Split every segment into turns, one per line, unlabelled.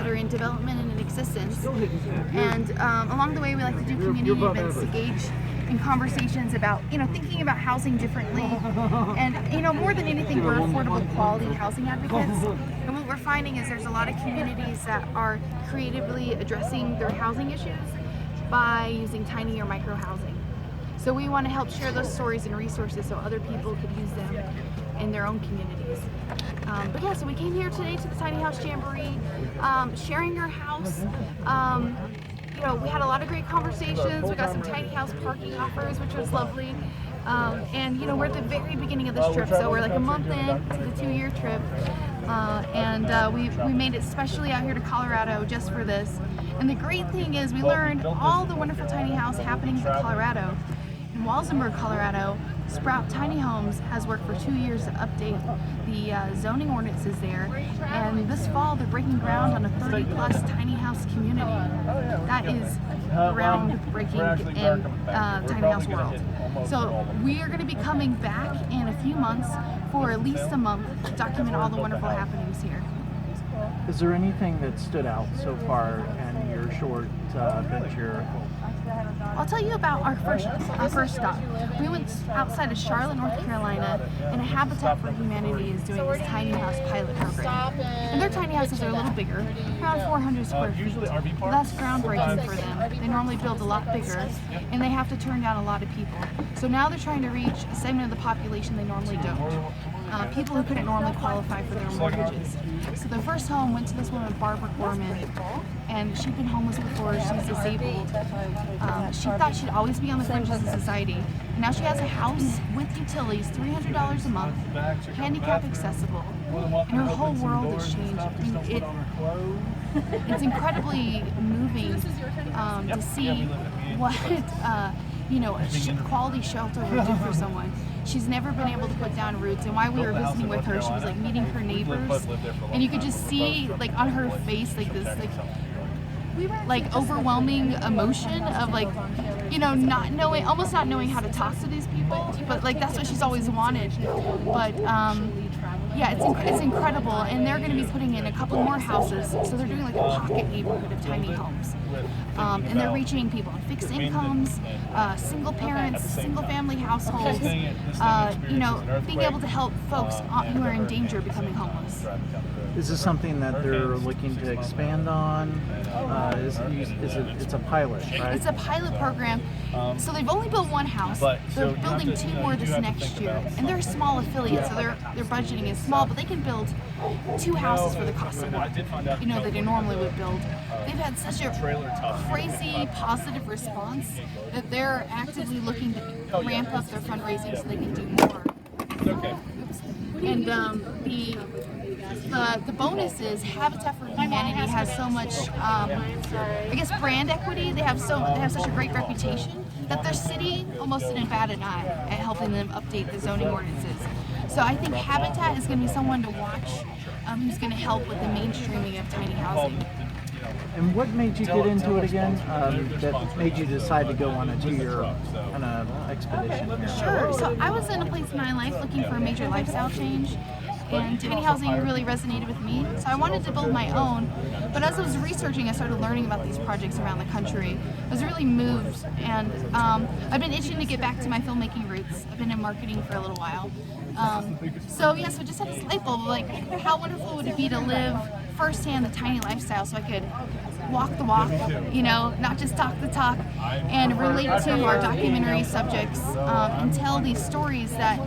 that are in development and in existence. And along the way, we like to do community events to engage in conversations about, thinking about housing differently. And, more than anything, we're affordable quality housing advocates. And what we're finding is there's a lot of communities that are creatively addressing their housing issues by using tiny or micro housing. So we want to help share those stories and resources so other people could use them in their own communities. But yeah, so we came here today to the Tiny House Jamboree, sharing our house. We had a lot of great conversations. We got some tiny house parking offers, which was lovely. And we're at the very beginning of this trip, so we're like a month in to the 2-year trip. We made it specially out here to Colorado just for this. And the great thing is we learned all the wonderful tiny house happenings in Colorado. In Walsenburg, Colorado, Sprout Tiny Homes has worked for 2 years to update the zoning ordinances there, and this fall they're breaking ground on a 30-plus tiny house community. That is groundbreaking in tiny house world. So we are going to be coming back in a few months for at least a month to document all the wonderful happenings here.
Is there anything that stood out so far in your short venture?
I'll tell you about our first stop. We went outside of Charlotte, North Carolina, and Habitat for Humanity is doing this tiny house pilot program. And their tiny houses are a little bigger, around 400 square feet. Well, that's groundbreaking for them. They normally build a lot bigger, and they have to turn down a lot of people. So now they're trying to reach a segment of the population they normally don't. People who couldn't normally qualify for their mortgages. So the first home went to this woman, Barbara Gorman, and she'd been homeless before, she's disabled. She thought she'd always be on the fringes of society. And now she has a house with utilities, $300 a month, handicap accessible, and her whole world has changed. I mean, it's incredibly moving to see what a quality shelter would do for someone. She's never been able to put down roots, and while we were visiting with her, she was like meeting her neighbors, and you could just see like on her face like this like overwhelming emotion of almost not knowing how to talk to these people, but like that's what she's always wanted. But yeah, it's incredible, and they're going to be putting in a couple more houses, so they're doing like a pocket neighborhood of tiny homes, and they're reaching people on fixed incomes, single parents, single family households, being able to help folks who are in danger of becoming homeless.
Is this something that they're looking to expand on? It's a pilot, right?
It's a pilot program. So they've only built one house. They're building 2 more this next year, and they're a small affiliate, so their budgeting is small, but they can build 2 houses for the cost of one, that they normally would build. They've had such a crazy positive response that they're actively looking to ramp up their fundraising so they can do more. And the bonus is Habitat for Humanity has so much, brand equity. They have such a great reputation that their city almost didn't bat an eye at helping them update the zoning ordinances. So I think Habitat is going to be someone to watch who's going to help with the mainstreaming of tiny housing.
And what made you get into it again? That made you decide to go on a 2-year kind of expedition here?
Sure. So I was in a place in my life looking for a major lifestyle change, and tiny housing really resonated with me. So I wanted to build my own. But as I was researching, I started learning about these projects around the country. I was really moved, and I've been itching to get back to my filmmaking roots. I've been in marketing for a little while. So just had this light bulb, like how wonderful would it be to live firsthand the tiny lifestyle, so I could walk the walk, not just talk the talk, and relate to our documentary subjects, and tell these stories that,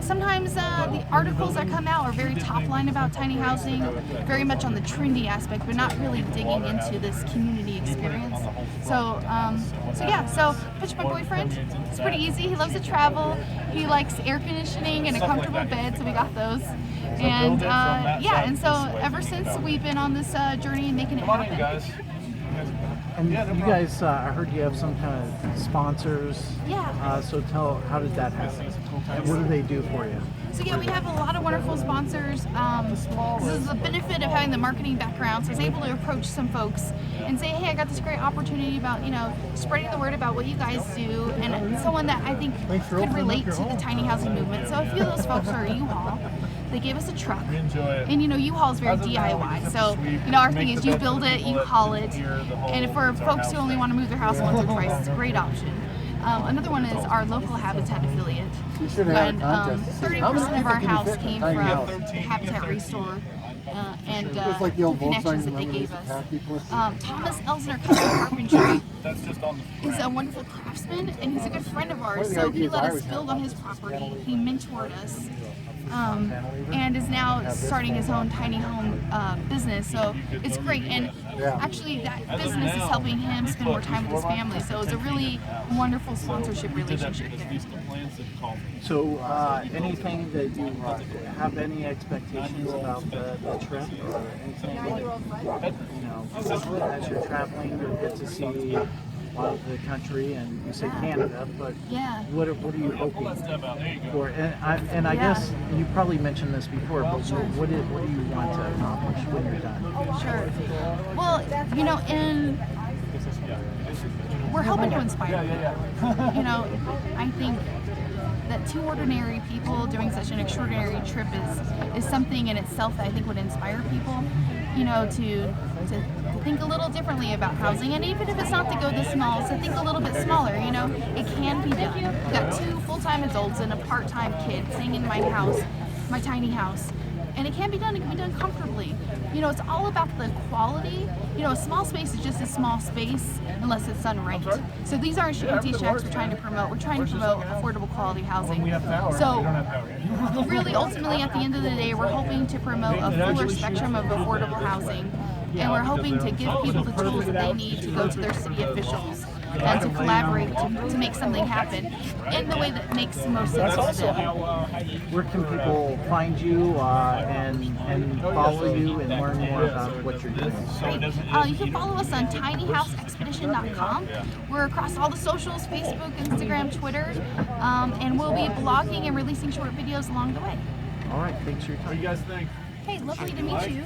sometimes the articles that come out are very top line about tiny housing, very much on the trendy aspect, but not really digging into this community experience. So pitched my boyfriend. It's pretty easy. He loves to travel. He likes air conditioning and a comfortable bed, so we got those. And and so ever since we've been on this journey and making it happen.
And you guys, I heard you have some kind of sponsors.
Yeah.
So how did that happen? And what do they do for you?
So yeah, we have a lot of wonderful sponsors. This is the benefit of having the marketing background. So I was able to approach some folks and say, hey, I got this great opportunity about, spreading the word about what you guys do, and someone that I think could relate to the tiny housing movement. So a few of those folks are U-Haul. They gave us a truck, and U-Haul is very DIY. So our thing is you build it, you haul it, and for folks who only want to move their house once or twice, it's a great option. Another one is our local Habitat affiliate, and 30% of our house came from Habitat Restore and the connections that they gave us. Thomas Elsner Carpentry is a wonderful craftsman, and he's a good friend of ours, so he let us build on his property. He mentored us. And is now starting his own tiny home business, so it's great. And actually, that business is helping him spend more time with his family. So it's a really wonderful sponsorship relationship there.
So, anything that you have any expectations about the trip, or anything that, as you're traveling, you get to see a lot of the country, and you say Canada, but what are you hoping for? And I guess you probably mentioned this before, but what do you want to accomplish when you're done?
Sure. Well, we're hoping to inspire people. I think that two ordinary people doing such an extraordinary trip is something in itself that I think would inspire people, to think a little differently about housing, and even if it's not to go this small, to think a little bit smaller. It can be done. We've got 2 full-time adults and a part-time kid staying in my house, my tiny house, and it can be done. It can be done comfortably. It's all about the quality. A small space is just a small space unless it's done right. So these aren't shanty shacks we're trying to promote. We're trying to promote affordable quality housing. So really, ultimately, at the end of the day, we're hoping to promote a fuller spectrum of affordable housing. And we're hoping to give people the tools that they need to go to their city officials and to collaborate to make something happen in the way that makes the most sense for them.
Where can people find you and follow you and learn more about what you're doing?
Great. You can follow us on tinyhouseexpedition.com. We're across all the socials, Facebook, Instagram, Twitter, and we'll be blogging and releasing short videos along the way.
All right, thanks for your time.
What do you guys think?
Hey, lovely to meet you.